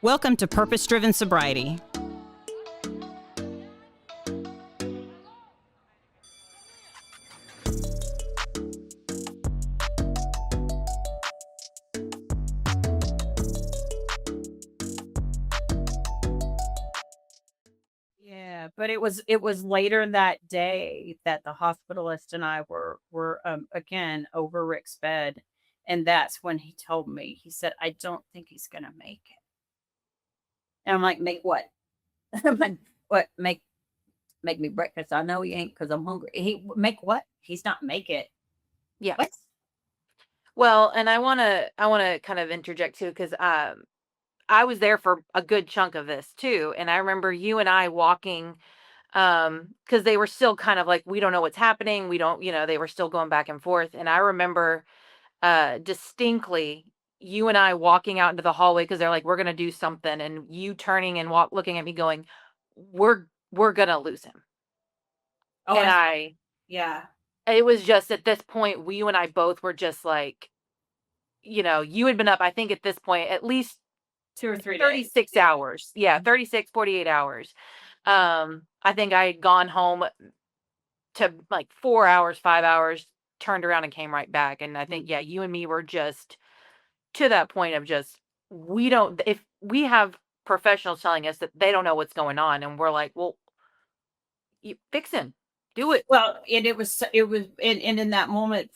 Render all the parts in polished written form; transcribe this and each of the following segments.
Welcome to Purpose Driven Sobriety. Yeah, but it was later that day that the hospitalist and I were again over Rick's bed, and that's when he told me. He said, "I don't think he's gonna make it." And I'm like, "Make what?" I'm like, "What? Make me breakfast? I know he ain't because I'm hungry." He make what? He's not make it. Yeah. What? Well, and I wanna kind of interject too, because I was there for a good chunk of this too, and I remember you and I walking, because they were still kind of like, we don't know what's happening. We don't, they were still going back and forth, and I remember distinctly you and I walking out into the hallway because they're like, we're gonna do something, and you turning and looking at me, going, we're gonna lose him, Oh, and I. yeah. It was just at this point, you and I both were just like, you had been up, I think at this point, at least 2 or 3 days. 36 hours. Yeah, 36, 48 hours. I think I had gone home to like 4 hours, 5 hours, turned around and came right back. And I think, yeah, you and me were just to that point of just, we don't, if we have professionals telling us that they don't know what's going on, and we're like, well, you fix him, do it. Well, and it was and in that moment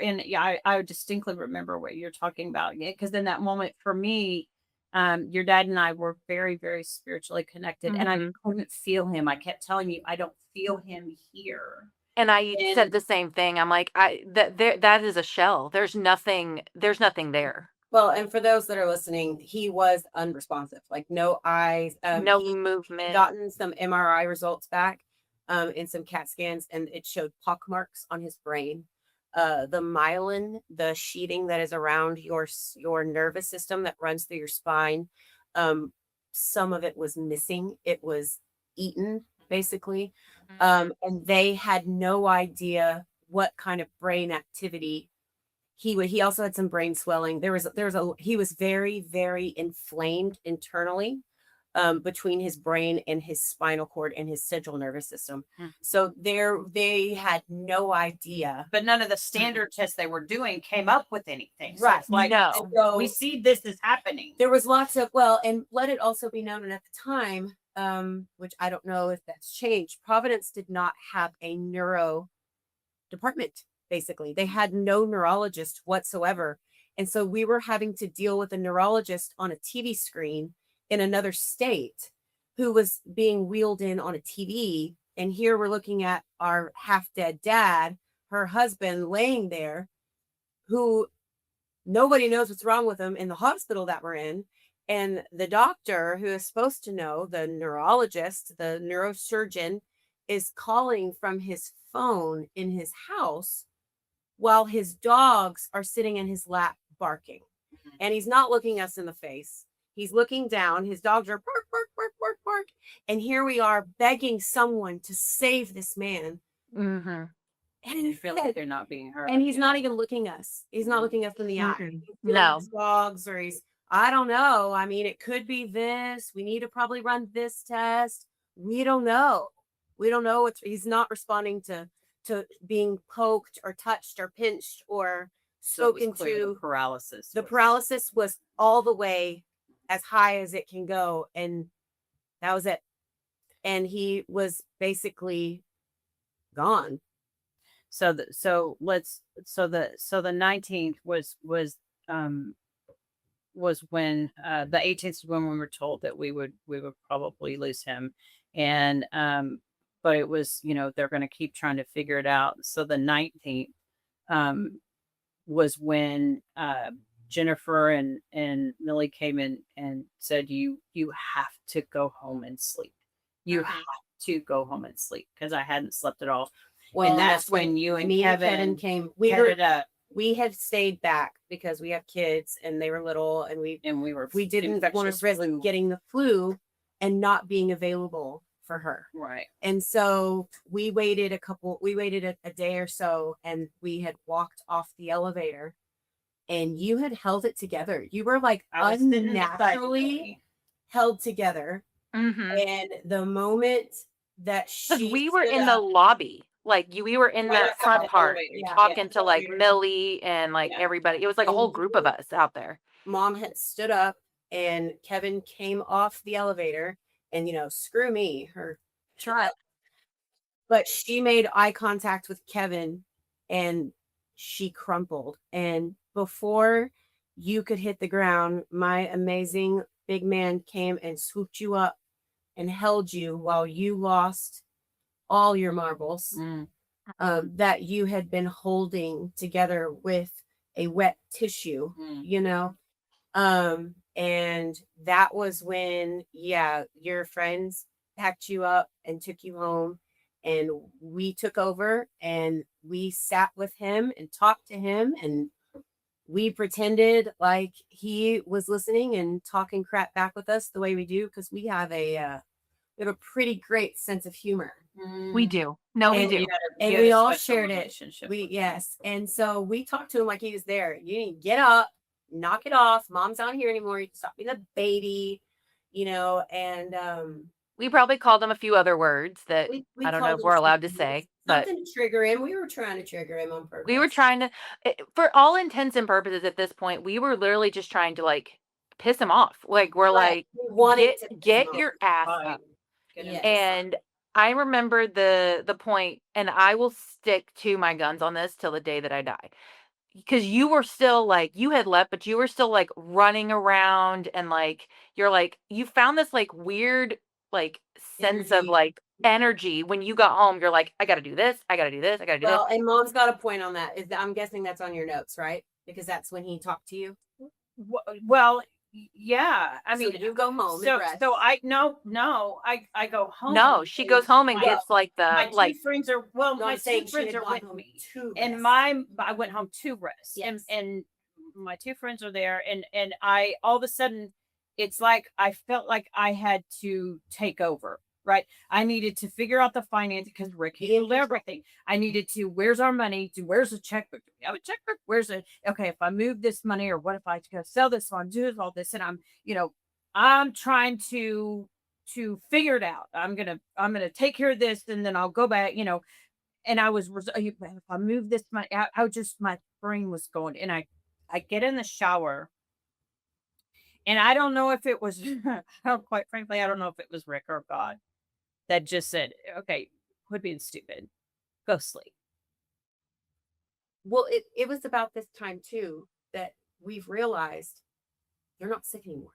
and yeah, I distinctly remember what you're talking about. Yeah, because in that moment for me, your dad and I were very, very spiritually connected, and I Hmm. couldn't feel him. I kept telling you, I don't feel him here. And I said And the same thing. I'm like, that is a shell. There's nothing there. Well, and for those that are listening, he was unresponsive, like no eyes. No He movement. gotten some MRI results back, and some CAT scans, and it showed pock marks on his brain. The myelin, the sheeting that is around your nervous system that runs through your spine, um, some of it was missing. It was eaten, basically, and they had no idea what kind of brain activity he also had some brain swelling. There was a he was very, very inflamed internally, between his brain and his spinal cord and his central nervous system. Mm. So they had no idea. but none of the standard tests they were doing came up with anything. So Right. it's like, No. So we see this is happening. there was lots of, well, and let it also be known, and at the time, which I don't know if that's changed, Providence did not have a neuro department. Basically, they had no neurologist whatsoever, and so we were having to deal with a neurologist on a TV screen in another state who was being wheeled in on a TV. And here we're looking at our half dead dad, her husband, laying there, who nobody knows what's wrong with him in the hospital that we're in. And the doctor who is supposed to know, the neurologist, the neurosurgeon, is calling from his phone in his house while his dogs are sitting in his lap barking. And he's not looking us in the face. He's looking down. His dogs are bark, bark, bark, bark, bark. And here we are begging someone to save this man. Hmm. And I feel like they're not being heard. he's not even looking us. He's not looking us in the eye. Mm-mm. He's feeling No. his dogs, or I don't know. I mean, it could be this. We need to probably run this test. We don't know. We don't know. He's not responding to being poked or touched or pinched or So it was spoken clear to. the paralysis. The paralysis was all the way as high as it can go, and that was it. And he was basically gone. So the 19th was when the 18th is when we were told that we would probably lose him. And but it was, they're going to keep trying to figure it out. So the 19th was when Jennifer and Millie came in and said, you have to go home and sleep. You have to go home and sleep, because I hadn't slept at all. Well, And that's when you and me Kevin and Kevin came. headed up, We had stayed back because we have kids and they were little, and we didn't want infectious to risk flu. getting the flu and not being available for her. Right. And so we waited a day or so, and we had walked off the elevator, and you had held it together. You were like I was sitting beside unnaturally Millie. held together. Mm-hmm. And the moment that Because she we were stood in the up, lobby, like we were in Right that outside front the part elevator. yeah, talking to like Elevator. Millie and like Yeah. everybody. It was like a And whole group of you- us out there. Mom had stood up and Kevin came off the elevator and, screw me, her child. But she made eye contact with Kevin and she crumpled. And before you could hit the ground, my amazing big man came and swooped you up and held you while you lost all your marbles Mm. that you had been holding together with a wet tissue, Mm. And that was when, your friends packed you up and took you home. And we took over and we sat with him and talked to him. And we pretended like he was listening and talking crap back with us the way we do, because we have a pretty great sense of humor. We do. No, we And do. You and had we a all special shared it. relationship with him. Yes. And so we talked to him like he was there. You didn't get up, knock it off. Mom's not here anymore. You can stop being a baby, and We probably called him a few other words that we I don't know called if him we're allowed to something- say, but something to trigger him. We were trying to trigger him on purpose. we were trying to, for all intents and purposes at this point, we were literally just trying to like piss him off. Like we're Right. like, We wanted to piss get him your off. ass Right. up. Get him Yes. And I remember the point, and I will stick to my guns on this till the day that I die. Because you were still like, you had left, but you were still like running around and like, you're like, you found this like weird, like sense of Energy. like energy when you got home. You're like, I got to do this. I got to do this. I got to do Well, this. and Mom's got a point on that. I'm guessing that's on your notes, right? Because that's when he talked to you. Well, yeah. I mean, so you go home. so and rest. I I go home. No, she goes home and my- gets like my the, two like, friends are No, my I'm saying two she friends had are gone with home me, to and rest. I went home to rest, Yes. and my two friends are there, and I all of a sudden, it's like I felt like I had to take over. Right, I needed to figure out the finance because Rick handled everything. I needed to. Where's our money? Where's the checkbook? Do we have a checkbook? Where's it? Okay, if I move this money, or what if I go sell this one, do all this, and I'm trying to figure it out. I'm gonna take care of this, and then I'll go back. And I was if I move this money, how just my brain was going, and I get in the shower, and I don't know if it was, quite frankly, I don't know if it was Rick or God that just said, "Okay, quit being stupid, go sleep." Well, it was about this time too that we've realized you're not sick anymore.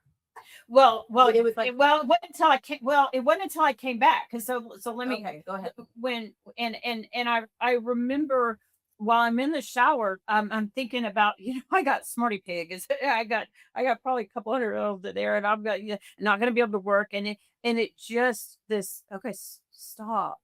Well, it was like- it wasn't until I came. Well, it wasn't until I came back. Because so let me Okay, go ahead. when and I remember while I'm in the shower, I'm thinking about I got Smarty Pig. I got probably a couple hundred of them there, and I'm got not going to be able to work, and it just this okay stop,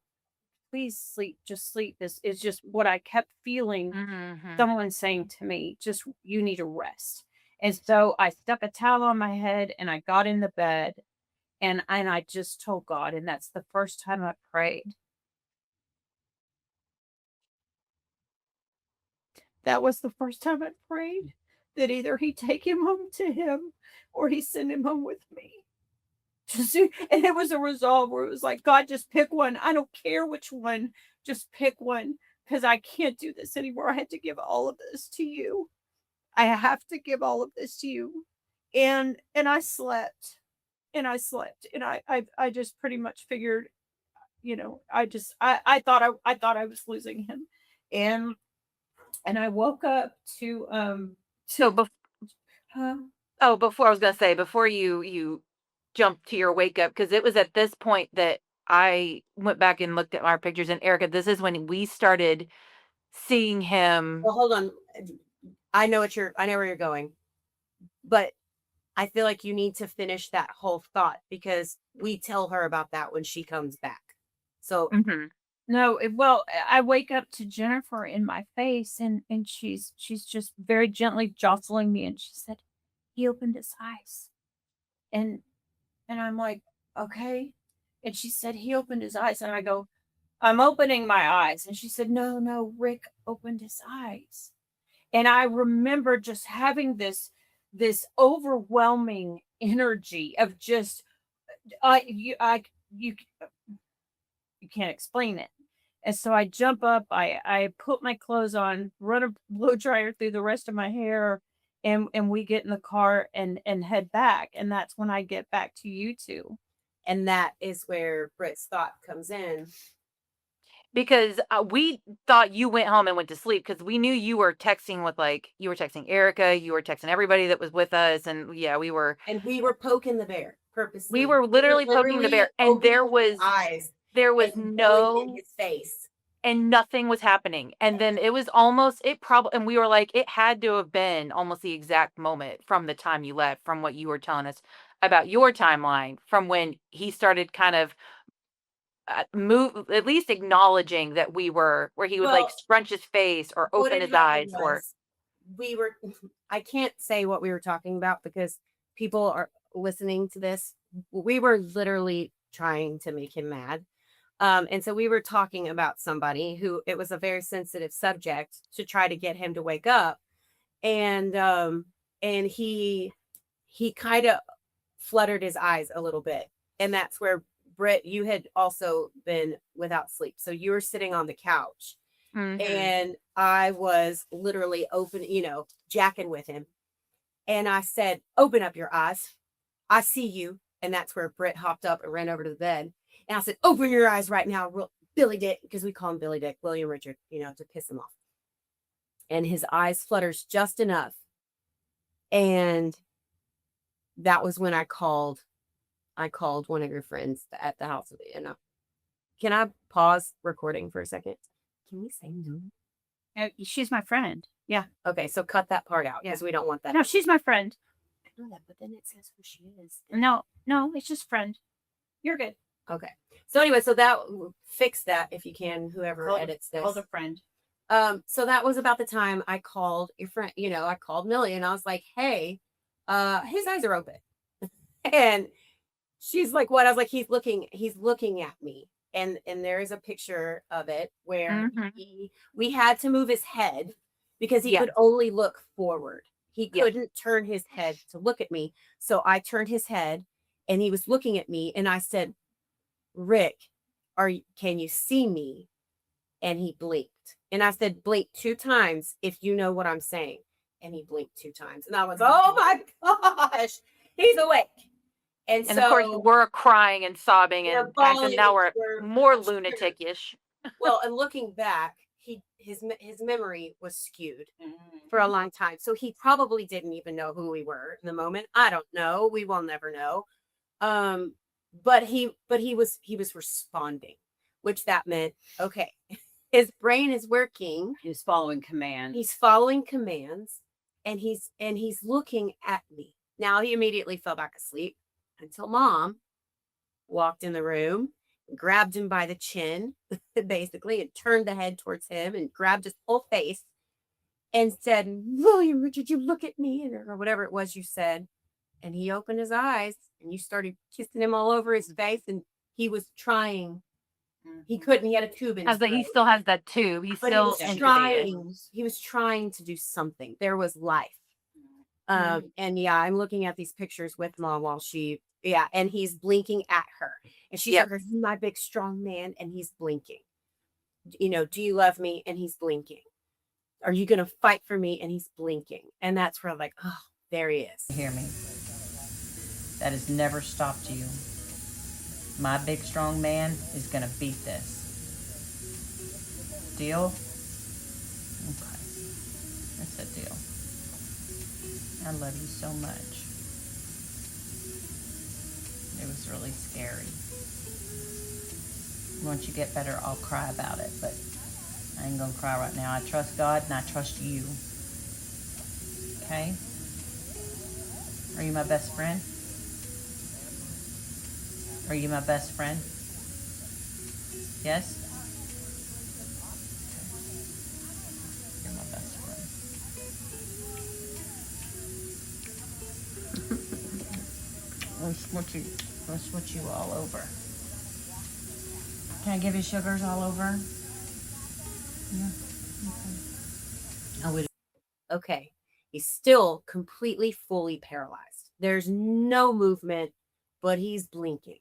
please sleep, just sleep. This is just what I kept feeling. mhm. Someone saying to me, just you need to rest. And so I stuck a towel on my head and I got in the bed and I just told God, and that's the first time I prayed. That was the first time I prayed that either he take him home to him or he send him home with me. And it was a resolve where it was like, God, just pick one. I don't care which one, just pick one because I can't do this anymore. I had to give all of this to you. I have to give all of this to you. And I slept and I just pretty much figured, I thought I was losing him. And I woke up to So huh? before I was gonna say, before you jumped to your wake up, because it was at this point that I went back and looked at our pictures. And Erica, this is when we started seeing him. Well, hold on. I know where you're going, but I feel like you need to finish that whole thought because we tell her about that when she comes back. So Mhm. No, well, I wake up to Jennifer in my face, and she's just very gently jostling me, and she said, "He opened his eyes," and I'm like, "Okay," and she said, "He opened his eyes," and I go, "I'm opening my eyes," and she said, "No, Rick opened his eyes," and I remember just having this overwhelming energy of just you can't explain it. And so I jump up, I put my clothes on, run a blow dryer through the rest of my hair, and we get in the car and head back. And that's when I get back to you two. And that is where Britt's thought comes in. Because we thought you went home and went to sleep because we knew you were texting with you were texting Erica, you were texting everybody that was with us, and yeah, we were poking the bear purposely. we were literally poking the bear, and there was and no in his face. and nothing was happening. And then it was almost and we were like, it had to have been almost the exact moment from the time you left, from what you were telling us about your timeline, from when he started kind of move, at least acknowledging that we were, where he would like Well, scrunch his face or what open had his eyes happened or was we were I can't say what we were talking about because people are listening to this. We were literally trying to make him mad. And so we were talking about somebody who it was a very sensitive subject to try to get him to wake up. And he kind of fluttered his eyes a little bit. And that's where Britt, you had also been without sleep. So you were sitting on the couch. Mhm. And I was literally jacking with him. And I said, open up your eyes. I see you. And that's where Britt hopped up and ran over to the bed. And I said, open your eyes right now, Billy Dick, because we call him Billy Dick, William Richard, to piss him off. And his eyes flutters just enough. And that was when I called one of your friends at the house. Can I pause recording for a second? Can we say no? She's my friend. Yeah. Okay, so cut that part out because we don't want that. No, she's my friend. I know that, but then it says who she is. No, it's just friend. You're good. Okay. So anyway, so that fix that if you can, whoever edits this. Called a friend. So that was about the time I called your friend, I called Millie and I was like, hey, his eyes are open. And she's like, what? I was like, he's looking at me. And there is a picture of it where we had to move his head because he could only look forward. He couldn't turn his head to look at me. So I turned his head and he was looking at me and I said, Rick, can you see me? And he blinked. And I said, blink 2 times if you know what I'm saying. And he blinked 2 times. And I was, oh my gosh, he's awake. And so, of course, we're crying and sobbing and acting, now we're more lunatic-ish. Well, and looking back, his memory was skewed for a long time. So he probably didn't even know who we were in the moment. I don't know. We will never know. But he was responding, which that meant, okay, his brain is working. He's following commands. He's following commands and he's looking at me. Now he immediately fell back asleep until Mom walked in the room, grabbed him by the chin, basically, and turned the head towards him and grabbed his whole face and said, William Richard, you look at me, or whatever it was you said. And he opened his eyes and you started kissing him all over his face. And he was trying. He couldn't. He had a tube in his throat. He still has that tube. He's still trying. He was trying to do something. There was life. And yeah, I'm looking at these pictures with Mom while and he's blinking at her. And she's like, my big strong man. And he's blinking. Do you love me? And he's blinking. Are you going to fight for me? And he's blinking. And that's where I'm like, oh, there he is. Hear me. That has never stopped you. My big strong man is gonna beat this. Deal? Okay. That's a deal. I love you so much. It was really scary. Once you get better, I'll cry about it, but I ain't gonna cry right now. I trust God and I trust you. Okay? Are you my best friend? Are you my best friend? Yes? Okay. You're my best friend. I'll switch you all over. Can I give you sugars all over? Yeah. Okay. He's still completely, fully paralyzed. There's no movement. but he's blinking.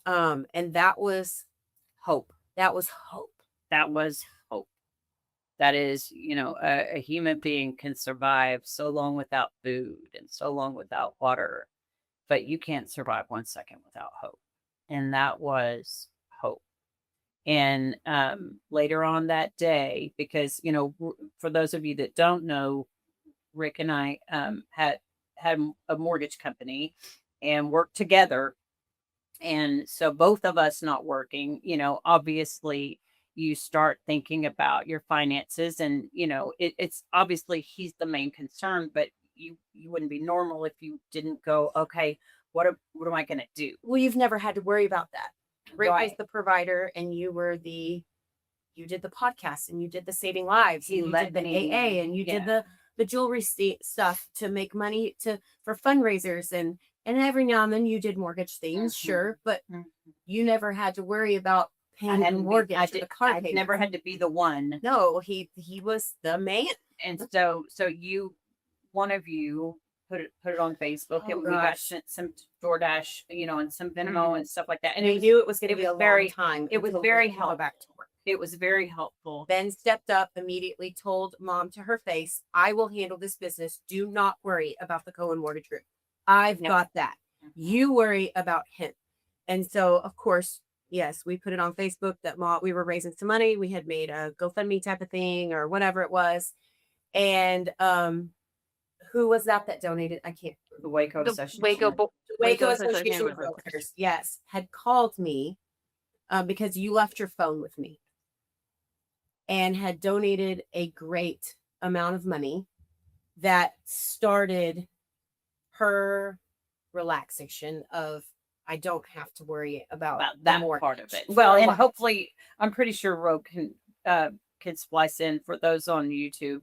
And that was Hope. that was hope. That was hope. That is, a human being can survive so long without food and so long without water, but you can't survive 1 second without hope. And that was hope. And later on that day, because, for those of you that don't know, Rick and I had a mortgage company and worked together. And so both of us not working, obviously you start thinking about your finances, and it's obviously he's the main concern, but you wouldn't be normal if you didn't go, okay, what am I going to do? Well, you've never had to worry about that. Rick was Right. the provider, and you did the podcast, and you did the Saving Lives, He and you let did the me- AA, and you did the jewelry stuff to make money for fundraisers, and every now and then you did mortgage things, Mhm. sure, but Mhm. you never had to worry about paying the hadn't mortgage I or the did, car I never payment. had to be the one. No, he was the man. And so one of you put it on Facebook, Oh, and we got gosh. sent some DoorDash, and some Venmo and stuff like that. And And it we was, knew it was going it to be was a very- long time. it was until very we could go back to work. it was very helpful. Ben stepped up, immediately told Mom to her face, I will handle this business. Do not worry about the Cohen Mortgage Group. I've Yep. got that. You worry about him. And so, of course, yes, we put it on Facebook that we were raising some money. We had made a GoFundMe type of thing or whatever it was. And who was that donated? I can't. The Waco The Association. Waco Waco Association Association of of Realtors. Realtors, yes, had called me because you left your phone with me, and had donated a great amount of money that started her relaxation of, I don't have to worry about that the part of it. mortgage Well, for a and while. hopefully, I'm pretty sure Rogue can splice in for those on YouTube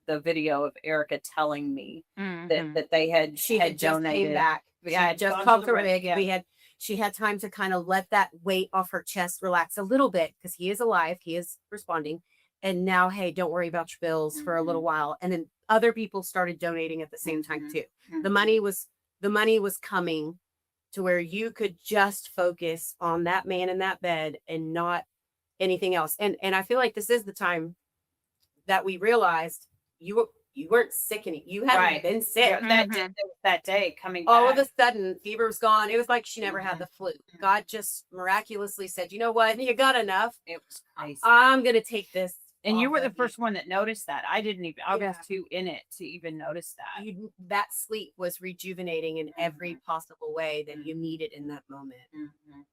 the video of Erica telling me Mhm. that they had She had just donated. came back. Yeah, She I had had just gone to called the for rec, Rick. yeah. She had time to kind of let that weight off her chest relax a little bit, because he is alive, he is responding. And now, hey, don't worry about your bills for a little while. And then other people started donating at the same time Mhm. too. Mhm. The money was coming to where you could just focus on that man in that bed and not anything else. And I feel like this is the time that we realized you weren't sick you hadn't Right. been sick. Yeah, Mhm. that day coming All back. of a sudden, fever was gone. It was like she never had Mhm. the flu. God just miraculously said, you know what? You got enough. It was crazy. I'm going to take this. And you off were the of first one that noticed that. I didn't even, I Yeah. was too in it to even notice that. That sleep was rejuvenating in every possible way that you needed in that moment.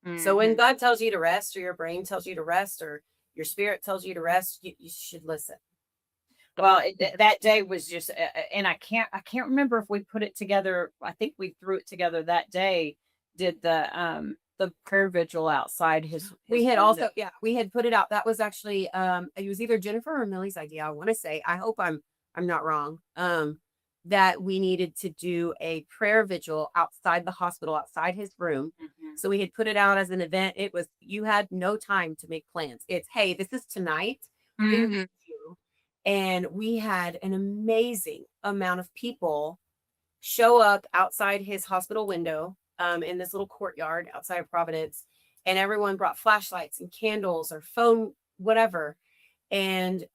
Mhm. So when Mhm. God tells you to rest, or your brain tells you to rest, or your spirit tells you to rest, you should listen. Well, that day was just, and I can't remember if we put it together. I think we threw it together that day. Did the prayer vigil outside his We had window. also, yeah, we had put it out. That was actually, it was either Jennifer or Millie's idea. I want to say, I hope I'm not wrong. That we needed to do a prayer vigil outside the hospital, outside his room. Mhm. So we had put it out as an event. It was, you had no time to make plans. It's, hey, this is tonight. Who Mhm. needs you? And we had an amazing amount of people show up outside his hospital window, in this little courtyard outside of Providence. And everyone brought flashlights and candles or phone, whatever. And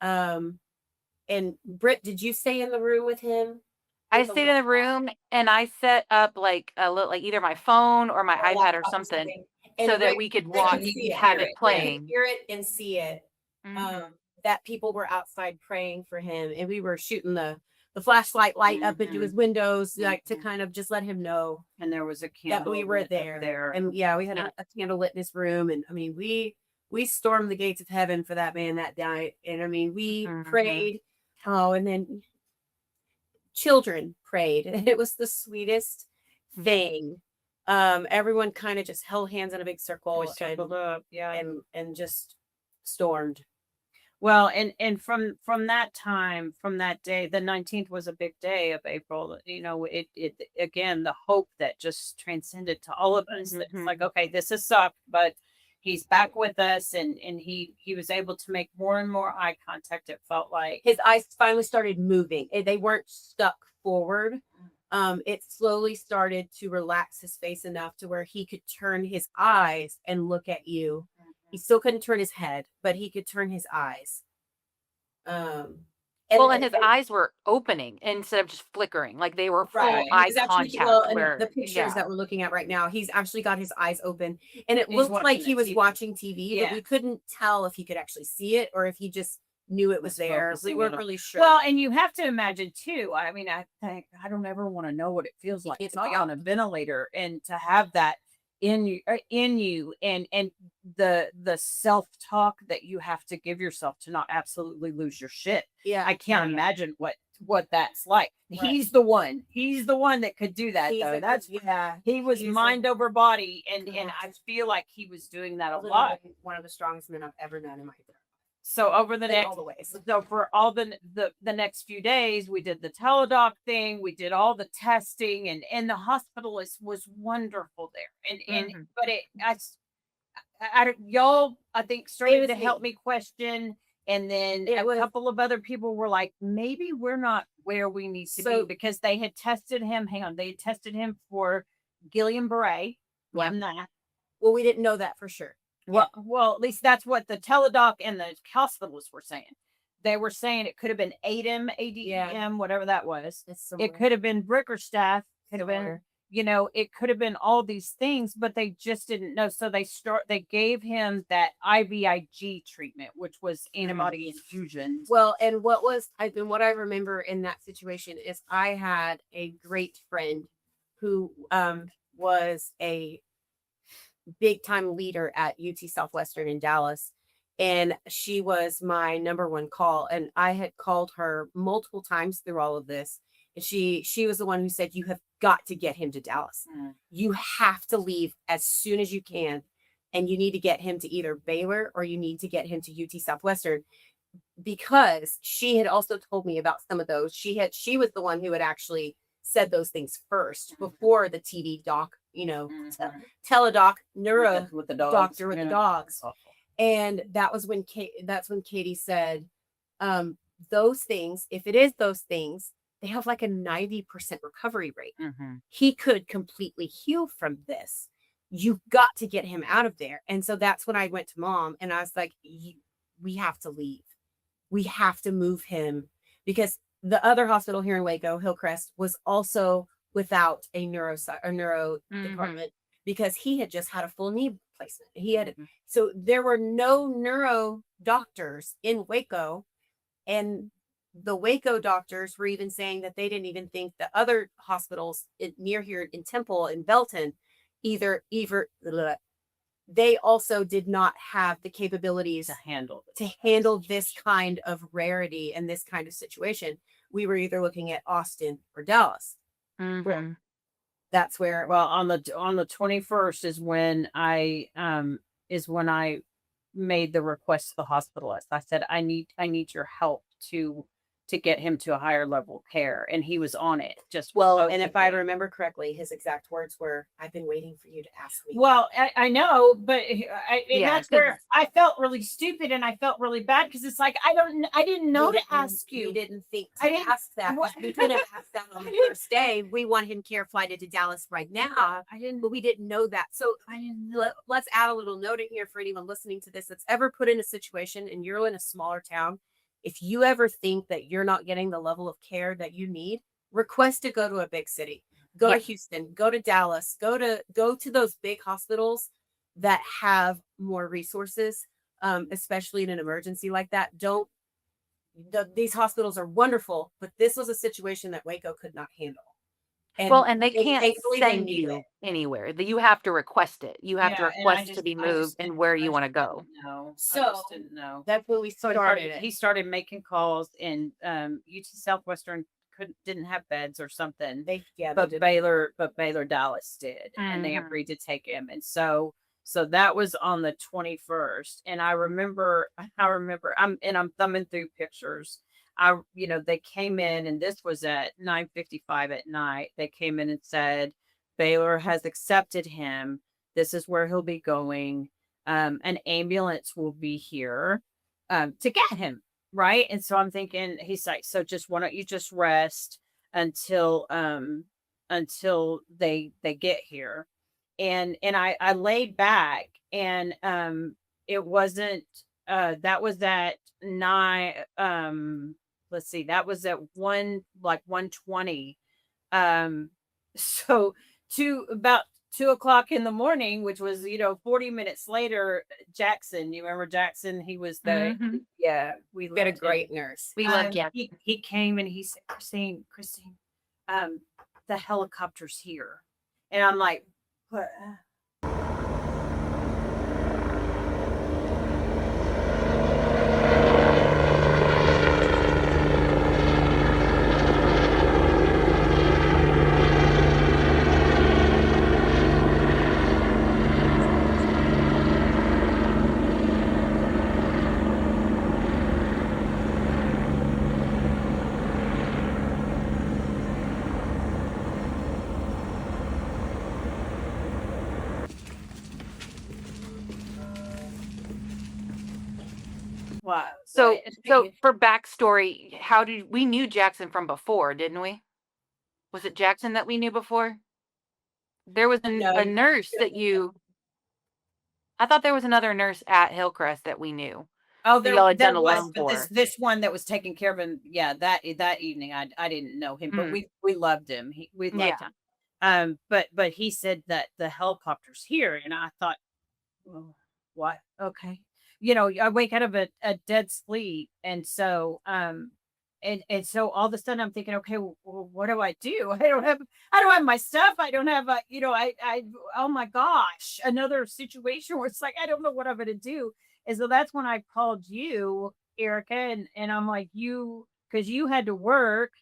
Britt, did you stay in the room with him? I With the stayed in the laptop? room and I set up like a little, like either my phone or my Or iPad or laptop something, And so that Rick- we could Rick watch, could see it, have hear it it, Rick could playing. hear it and see it. Mhm. That people were outside praying for him, and we were shooting the flashlight light up into his windows, like to Mhm. kind of just let him know And there was a that candle we were lit up there. And yeah, we had a candle lit in his room, and I mean, we stormed the gates of heaven for that man that night. And I mean, we Mhm. prayed. Oh, and then children prayed, and it was the sweetest thing. Everyone kind of just held hands in a big circle We circled up, yeah. and just stormed. Well, and from that time, from that day, the 19th was a big day of April. It again, the hope that just transcended to all of us. It's Mhm. like, okay, this has sucked, but he's back with us, and he was able to make more and more eye contact. It felt like. His eyes finally started moving. They weren't stuck forward. it slowly started to relax his face enough to where he could turn his eyes and look at you. He still couldn't turn his head, but he could turn his eyes. Well, and his eyes were opening instead of just flickering, like they were full right. eye He's actually contact. and the Where, pictures yeah, that we're looking at right now, he's actually got his eyes open, and it He's looked like watching he the was TV. watching TV, but Yeah. we couldn't tell if he could actually see it or if he just knew it was Was there. We focusing weren't it on- really sure. Well, and you have to imagine too. I mean, I think I don't ever want to know what it feels like can't to be talk. on a ventilator and to have that in you, and the self talk that you have to give yourself to not absolutely lose your shit. Yeah, I can't yeah. imagine what that's like. Right. He's the one that could do that He's though. a- That's yeah. he was he's a- mind over body, and Yeah. I feel like he was doing that a lot. literally one of the strongest men I've ever known in my life. So over the In next all the ways. so for all the next few days, we did the teledoc thing, we did all the testing, and the hospitalist was wonderful there. And Mhm. but I don't, y'all I think started was to help me. me question, and then It a was- couple of other people were like, maybe we're not where we need to So- be, because they had tested him. Hang on, they had tested him for Guillain-Barré. Yeah. and that. Well, we didn't know that for sure. Well, at least that's what the teledoc and the hospitalists were saying. They were saying it could have been ADEM, ADEM, whatever that was. It's It could have been Bickerstaff. Could have been, it could have been all these things, but they just didn't know. So they gave him that IVIG treatment, which was antibody infusions. Well, and what I remember in that situation is I had a great friend who was a big time leader at UT Southwestern in Dallas. And she was my number one call. And I had called her multiple times through all of this. And she was the one who said, you have got to get him to Dallas. You have to leave as soon as you can. And you need to get him to either Baylor or you need to get him to UT Southwestern, because she had also told me about some of those. She was the one who had actually said those things first before the TV doc, teledoc, neuro with the dogs, doctor with the dogs. Awful. And that's when Katie said, those things, if it is those things, they have like a 90% recovery rate. He could completely heal from this. You've got to get him out of there. And so that's when I went to Mom and I was like, we have to leave. We have to move him, because the other hospital here in Waco, Hillcrest, was also without a neuro department, because he had just had a full knee replacement. So there were no neuro doctors in Waco, and the Waco doctors were even saying that they didn't even think the other hospitals near here in Temple and Belton they also did not have the capabilities To handle to handle this kind of rarity and this kind of situation. We were either looking at Austin or Dallas. Mhm. That's where, Well, on the 21st is when I made the request to the hospitalist. I said, I need your help to get him to a higher level of care, and he was on it. Just and if I supposedly. remember correctly, his exact words were, "I've been waiting for you to ask me." Well, I know, but and Yeah, that's where I felt really stupid and I felt really bad, because it's like I didn't know We to didn't- ask you. We didn't think I to didn't- ask that. what- We didn't ask that on the first day. We want him care flighted to Dallas right now, I didn't. but we didn't know that. So I didn't. let's add a little note in here for anyone listening to this that's ever put in a situation and you're in a smaller town. If you ever think that you're not getting the level of care that you need, request to go to a big city. Go Yeah. to Houston, go to Dallas, go to those big hospitals that have more resources, especially in an emergency like that. These hospitals are wonderful, but this was a situation that Waco could not handle. And they can't thankfully they send knew you it. anywhere. You have to request it. You have to Yeah, and I request to just- be I just moved and didn't- where I you just want to go. didn't know. I So, just didn't know. That's when we So started it. he started making calls, and UT Southwestern didn't have beds or something. But Baylor Dallas did, and they Mhm. agreed to take him. And so that was on the 21st. And I remember I'm thumbing through pictures. They came in, and this was at 9:55 at night. They came in and said, Baylor has accepted him. This is where he'll be going. An ambulance will be here to get him. Right. And so I'm thinking, he's like, so why don't you just rest until until they get here. And I laid back, and it wasn't that was at 9, let's see, that was at 1:20. um so about 2 o'clock in the morning, which was 40 minutes later. Jackson, you remember Jackson? He was the Mhm. yeah, we We had a loved him. great nurse. We love Jack. He came and he said, Christine, um, the helicopter's here. And I'm like, what? What? So, What? so for backstory, how did we knew Jackson from before, didn't we? Was it Jackson that we knew before? There was No, a nurse that you. I thought there was another nurse at Hillcrest that we knew. Oh, that y'all had there done a was, loan but this for. this one that was taking care of him, yeah, that evening, I didn't know him, but Mm. we loved him. We loved Yeah. him. But he said that the helicopter's here, and I thought, well, what? Okay. I wake out of a dead sleep. And so, and so all of a sudden I'm thinking, okay, well, what do I do? I don't have my stuff. I don't have, oh my gosh, another situation where it's like, I don't know what I'm going to do. And so that's when I called you, Erica, and I'm like, cause you had to work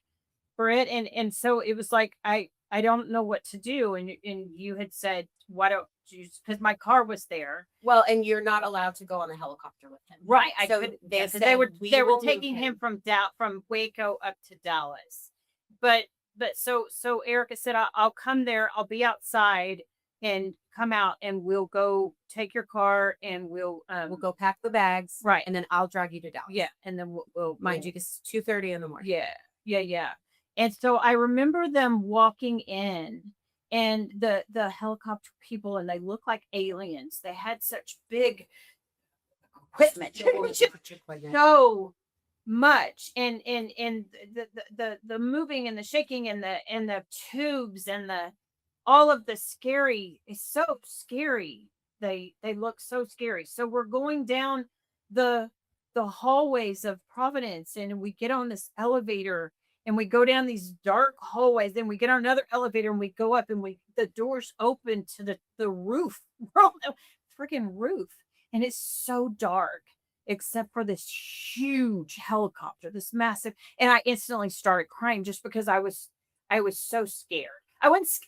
for it. And so it was like, I don't know what to do. And you had said, why don't you, because my car was there. Well, and you're not allowed to go on a helicopter with him. Right. I So could, they yeah, 'cause said, they were "We they were will move taking him from Waco up to Dallas. But so Erica said, I'll come there, I'll be outside and come out, and we'll go take your car, and we'll We'll go pack the bags, right. and then I'll drag you to Dallas. Yeah, and then Mind you, it's 2:30 in the morning. Yeah. And so I remember them walking in, and the helicopter people, and they look like aliens. They had such big equipment. So much. And the moving and the shaking and the tubes and the all of the scary is so scary. They look so scary. So we're going down the hallways of Providence, and we get on this elevator, and we go down these dark hallways, and we get on another elevator, and we go up, and the doors open to the roof. We're on the freaking roof, and it's so dark except for this huge helicopter, this massive. And I instantly started crying just because I was so scared. I was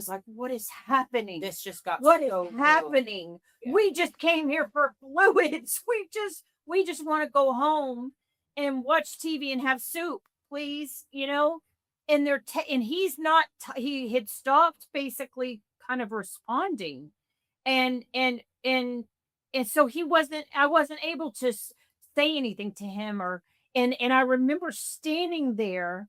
like, what is happening? This just got What is so real. happening? Yeah. We just came here for fluids. We just want to go home and watch TV and have soup, please. And and he's not. He had stopped basically, kind of responding, and so he wasn't. I wasn't able to say anything to him, and I remember standing there.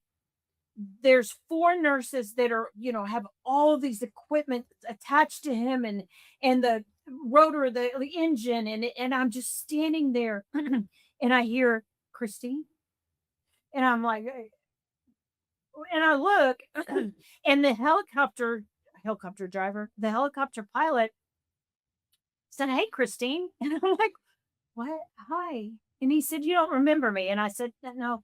There's 4 nurses that are, have all these equipment attached to him, and the rotor, the engine, and I'm just standing there, and I hear Christine, and I'm like, "Hey," and I look, and the helicopter driver, the helicopter pilot said, "Hey, Christine," and I'm like, "What? Hi." And he said, "You don't remember me?" And I said, "No."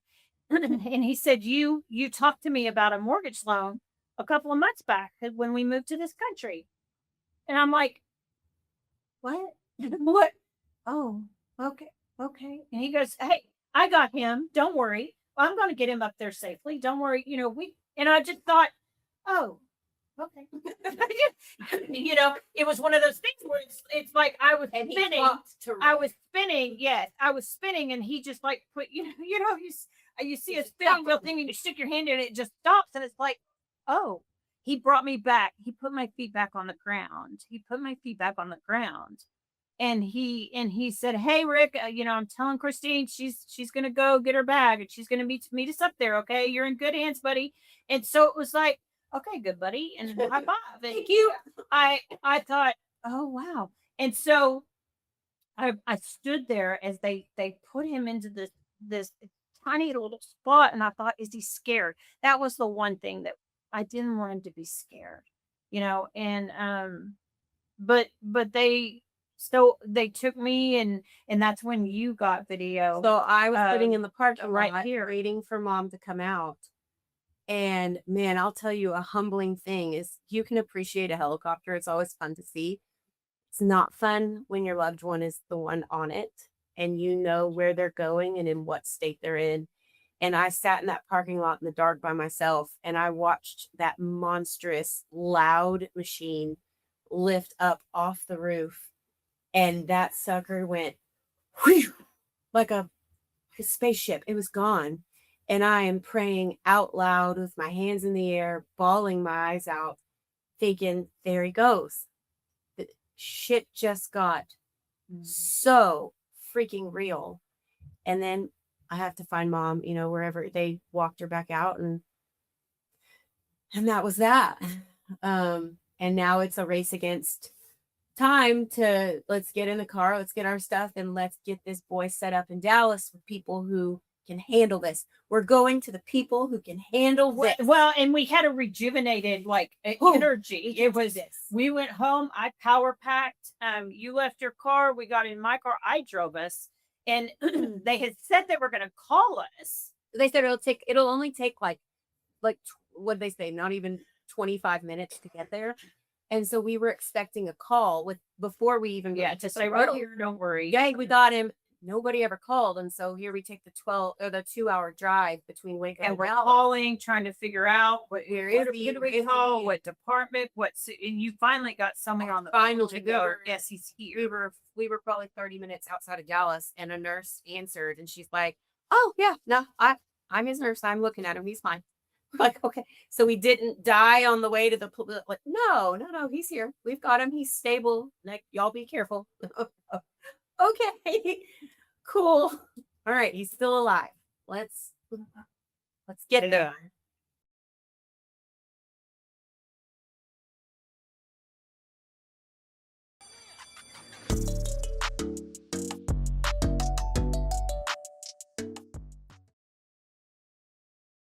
And he said, you talked to me about a mortgage loan a couple of months back when we moved to this country." And I'm like, "What?" What? "Oh, okay. And he goes, "Hey, I got him. Don't worry. I'm going to get him up there safely. Don't worry." And I just thought, "Oh, okay." It was one of those things where it's like I was And he spinning. talked to I Rick. was spinning. Yes, I was spinning, and he just like put, you see a spinning wheel thing, and you stick your hand in it, it just stops, and it's like, oh, he brought me back. He put my feet back on the ground. and he said, "Hey Rick, I'm telling Christine she's gonna go get her bag and she's gonna meet us up there. Okay, you're in good hands, buddy." And so it was like, okay, good buddy, and high five. And Thank you. I thought, oh wow. And so I stood there as they put him into this tiny little spot, and I thought, is he scared? That was the one thing that I didn't want him to be scared, and but they took me, and that's when you got video. So I was sitting um, in the parking right lot here. waiting for mom to come out. And man, I'll tell you, a humbling thing is you can appreciate a helicopter. It's always fun to see. It's not fun when your loved one is the one on it and you know where they're going and in what state they're in. And I sat in that parking lot in the dark by myself and I watched that monstrous, loud machine lift up off the roof. And that sucker went whew, like a spaceship. It was gone. And I am praying out loud with my hands in the air, bawling my eyes out, thinking, there he goes. The shit just got so freaking real. And then I have to find mom, wherever they walked her back out, and that was that. And now it's a race against time to let's get in the car, let's get our stuff, and let's get this boy set up in Dallas with people who can handle this. We're going to the people who can handle this. Well, and we had a rejuvenated Oh, energy. It was we went home, I power packed. You left your car, we got in my car, I drove us, and they had said they were going to call us. They said it'll only take like what did they say? Not even 25 minutes to get there. And so we were expecting a call before we even Yeah, got just to say, the right road. here, don't worry. Yay, we got him. Nobody ever called. And so here we take the 2-hour drive between Waco And we're Dallas. calling, trying to figure out what Where who is do he? who do Where we is call, he? what department, and you finally got someone on the Finally, phone to go. Yes, he's here. we were probably 30 minutes outside of Dallas, and a nurse answered, and she's like, "Oh yeah, no, I'm his nurse. I'm looking at him. He's fine." Like, okay, so we didn't die on the way to the like. No, he's here. We've got him. He's stable. Like, y'all be careful. Okay, cool. All right, he's still alive. Let's get And, there.